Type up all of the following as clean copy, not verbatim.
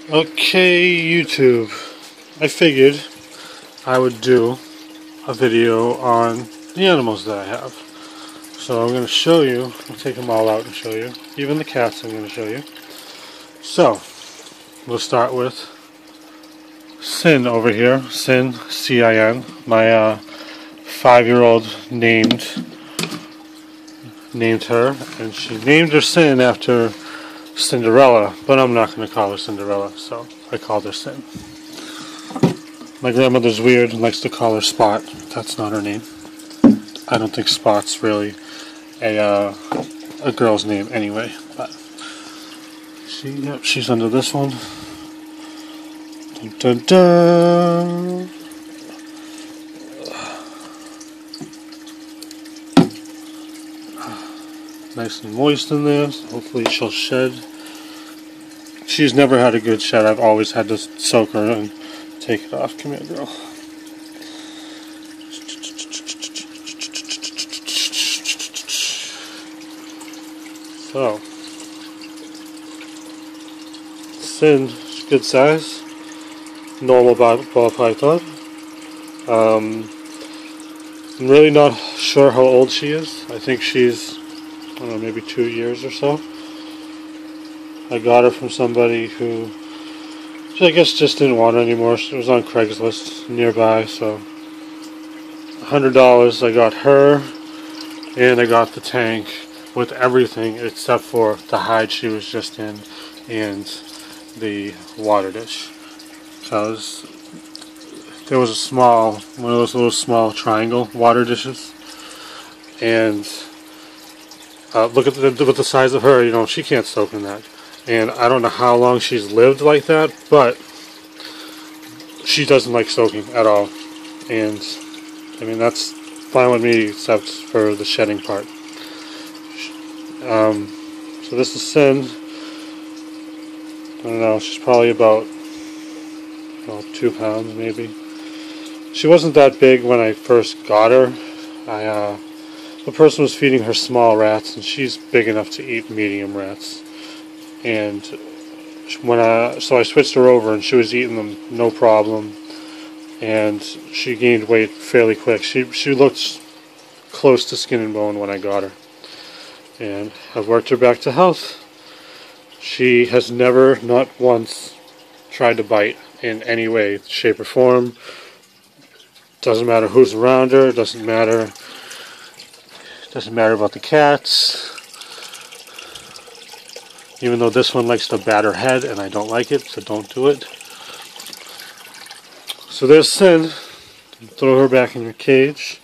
Okay, YouTube, I figured I would do a video on the animals that I have. So I'm going to show you, I'll take them all out and show you, even the cats I'm going to show you. So, we'll start with Sin over here, Sin, C-I-N, my 5-year-old named her, and she named her Sin after Cinderella, but I'm not going to call her Cinderella, so I called her Sin. My grandmother's weird and likes to call her Spot. That's not her name. I don't think Spot's really a girl's name anyway, but she's under this one. Dun, dun, dun. Nice and moist in there, so hopefully she'll shed. She's never had a good shed. I've always had to soak her and take it off. Come here, girl. So, Sin, good size, normal ball python. I'm really not sure how old she is. I think she's, I don't know, maybe 2 years or so. I got her from somebody who, I guess, just didn't want her anymore. It was on Craigslist nearby, so $100. I got her, and I got the tank with everything except for the hide she was just in and the water dish. Because there was one of those little small triangle water dishes, and look at the size of her. You know, she can't soak in that. And I don't know how long she's lived like that, but she doesn't like soaking at all. And I mean, that's fine with me, except for the shedding part. So this is Sin. I don't know, she's probably about 2 pounds maybe. She wasn't that big when I first got her. The person was feeding her small rats, and she's big enough to eat medium rats. And so I switched her over, and she was eating them no problem. And she gained weight fairly quick. She looked close to skin and bone when I got her. And I've worked her back to health. She has never, not once, tried to bite in any way, shape, or form. Doesn't matter who's around her. Doesn't matter about the cats. Even though this one likes to bat her head, and I don't like it, so don't do it. So there's Sin. Throw her back in your cage.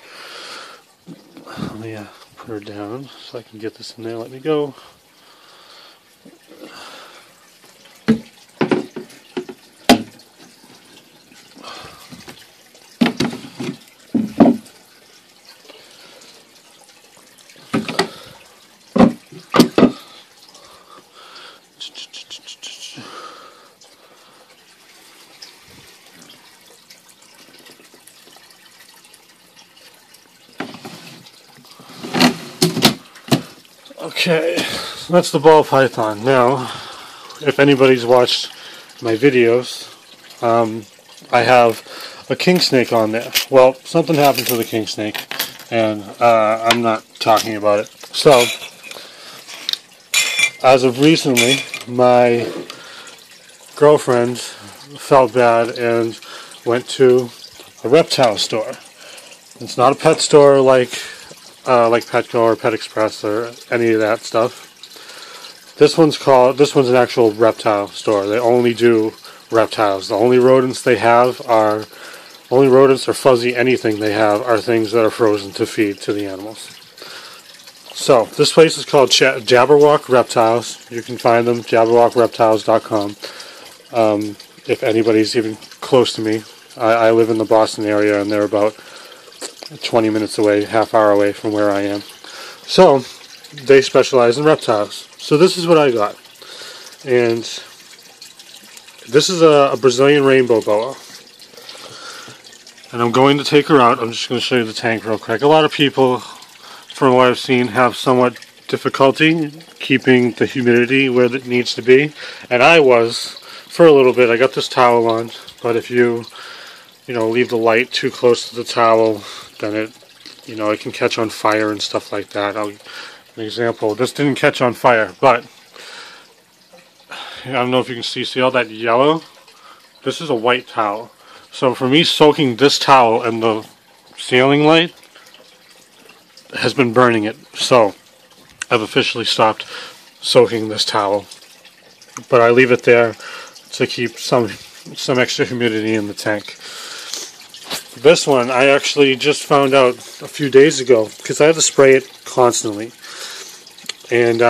Let me put her down so I can get this in there. Let me go. Okay, so that's the ball python. Now, if anybody's watched my videos, I have a king snake on there. Well, something happened to the king snake, and I'm not talking about it. So, as of recently, my girlfriend felt bad and went to a reptile store. It's not a pet store like Petco or Pet Express or any of that stuff. This one's an actual reptile store. They only do reptiles. The only rodents or fuzzy anything they have are things that are frozen to feed to the animals. So, this place is called Jabberwock Reptiles. You can find them, jabberwockreptiles.com. If anybody's even close to me. I live in the Boston area, and they're about 20 minutes away, half hour away from where I am. So, they specialize in reptiles. So this is what I got. And this is a Brazilian rainbow boa. And I'm going to take her out. I'm just going to show you the tank real quick. A lot of people, from what I've seen, have somewhat difficulty keeping the humidity where it needs to be. And I was for a little bit. I got this towel on, but if you leave the light too close to the towel, then it can catch on fire and stuff like that. An example, this didn't catch on fire, but I don't know if you can see all that yellow? This is a white towel. So for me, soaking this towel and the ceiling light has been burning it. So I've officially stopped soaking this towel. But I leave it there to keep some extra humidity in the tank. This one I actually just found out a few days ago because I had to spray it constantly. And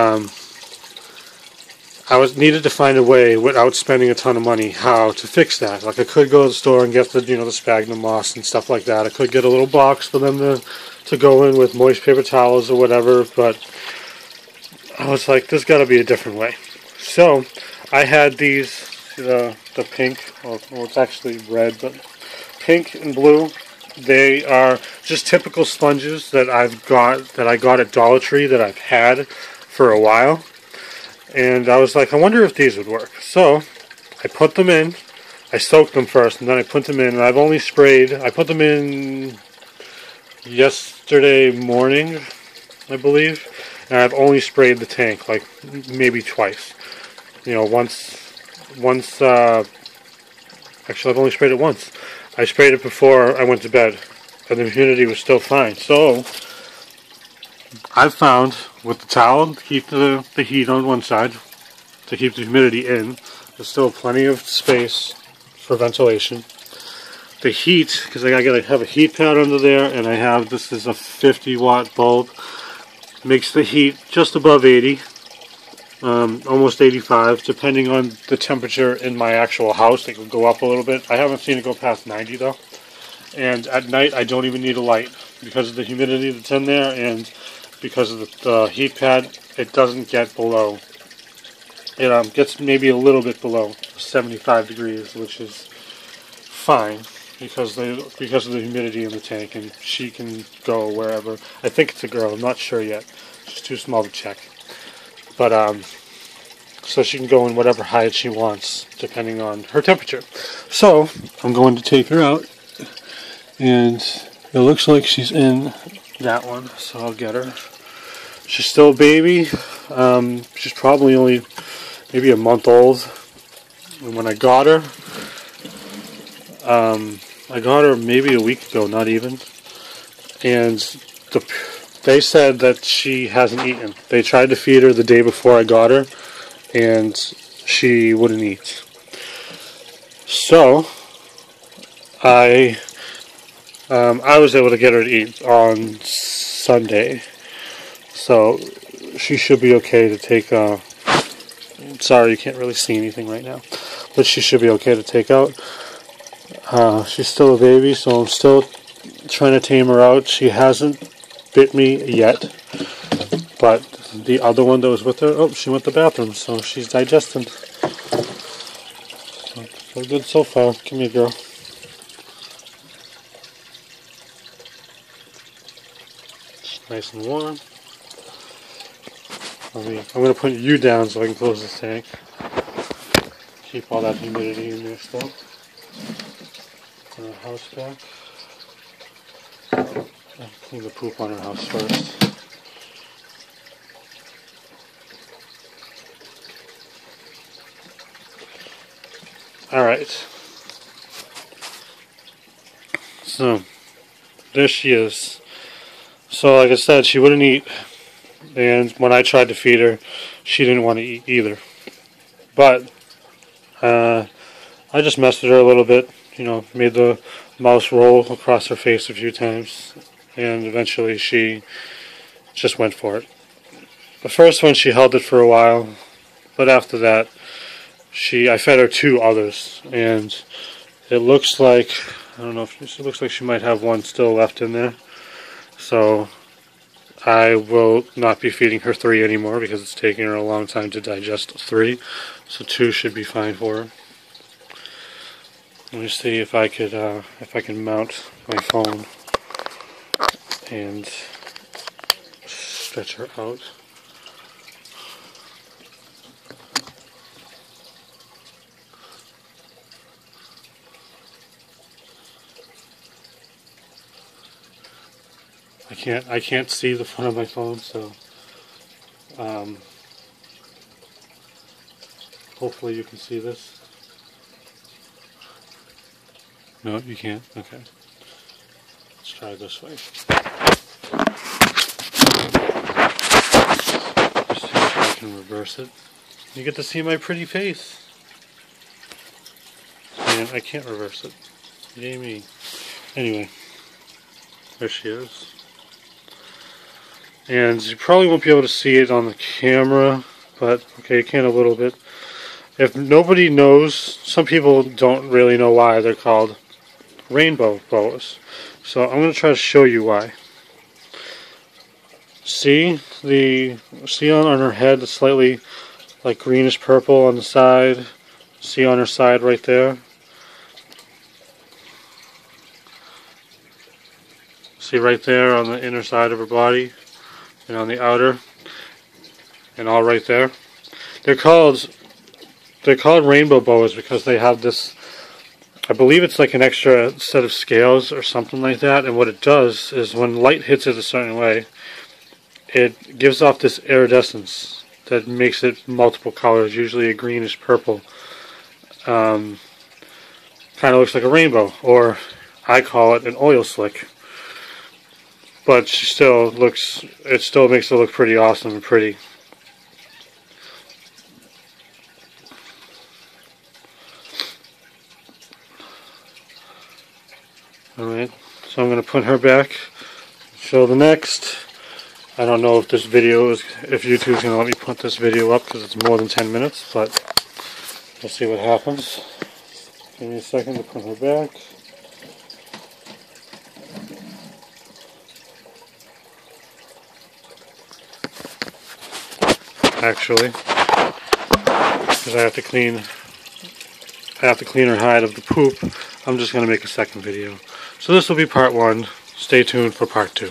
I needed to find a way without spending a ton of money how to fix that. Like I could go to the store and get the sphagnum moss and stuff like that. I could get a little box for them to go in with moist paper towels or whatever, but I was like, there's got to be a different way. So I had these, the pink, well it's actually red, but pink and blue. They are just typical sponges that I got at Dollar Tree that I've had for a while. And I was like, I wonder if these would work. So I put them in. I soaked them first, and then I put them in. And I've only sprayed. I put them in yesterday morning, I believe. And I've only sprayed the tank like maybe twice. Actually, I've only sprayed it once. I sprayed it before I went to bed, and the humidity was still fine. So I've found with the towel to keep the heat on one side, to keep the humidity in. There's still plenty of space for ventilation. The heat, because I gotta have a heat pad under there, and this is a 50-watt bulb, makes the heat just above 80, almost 85, depending on the temperature in my actual house. It could go up a little bit. I haven't seen it go past 90 though. And at night, I don't even need a light because of the humidity that's in there, and because of the heat pad, it doesn't get below. It gets maybe a little bit below 75 degrees, which is fine because of the humidity in the tank, and she can go wherever. I think it's a girl. I'm not sure yet. She's too small to check. But so she can go in whatever height she wants, depending on her temperature. So I'm going to take her out, and it looks like she's in that one. So I'll get her. She's still a baby. She's probably only maybe a month old. And when I got her maybe a week ago, not even. And they said that she hasn't eaten. They tried to feed her the day before I got her, and she wouldn't eat. So I was able to get her to eat on Sunday. So she should be okay to take sorry, you can't really see anything right now, but she should be okay to take out. She's still a baby, so I'm still trying to tame her out. She hasn't bit me yet, but the other one that was with her, she went to the bathroom, so she's digesting. So good so far. Come here, girl. It's nice and warm. I'm going to put you down so I can close this tank. Keep all that humidity in there still. Put our house back. I'll clean the poop on our house first. Alright. So, there she is. So, like I said, she wouldn't eat. And when I tried to feed her, she didn't want to eat either. But I just messed with her a little bit, made the mouse roll across her face a few times, and eventually she just went for it. The first one, she held it for a while, but after that, I fed her 2 others, and it looks like, it looks like she might have one still left in there. So I will not be feeding her 3 anymore because it's taking her a long time to digest 3. So 2 should be fine for her. Let me see if I can mount my phone and stretch her out. I can't see the front of my phone, so hopefully you can see this. No, you can't? Okay. Let's try this way. Let's see if I can reverse it. You get to see my pretty face. Man, I can't reverse it. Yay me. Anyway, there she is. And you probably won't be able to see it on the camera, but okay, you can a little bit. If nobody knows, some people don't really know why they're called rainbow boas. So I'm going to try to show you why. See on her head, it's slightly like greenish purple on the side. See on her side right there. See right there on the inner side of her body and on the outer and all right there. They're called rainbow boas because they have this, I believe it's like an extra set of scales or something like that, and what it does is when light hits it a certain way, it gives off this iridescence that makes it multiple colors, usually a greenish purple. Kind of looks like a rainbow, or I call it an oil slick. But she still looks, it still makes it look pretty awesome and pretty. Alright, so I'm going to put her back, show the next. I don't know if this video is, if YouTube's going to let me put this video up because it's more than 10 minutes, but we'll see what happens. Give me a second to put her back. Actually, because I have to clean her hide of the poop, I'm just going to make a second video. So this will be part 1. Stay tuned for part 2.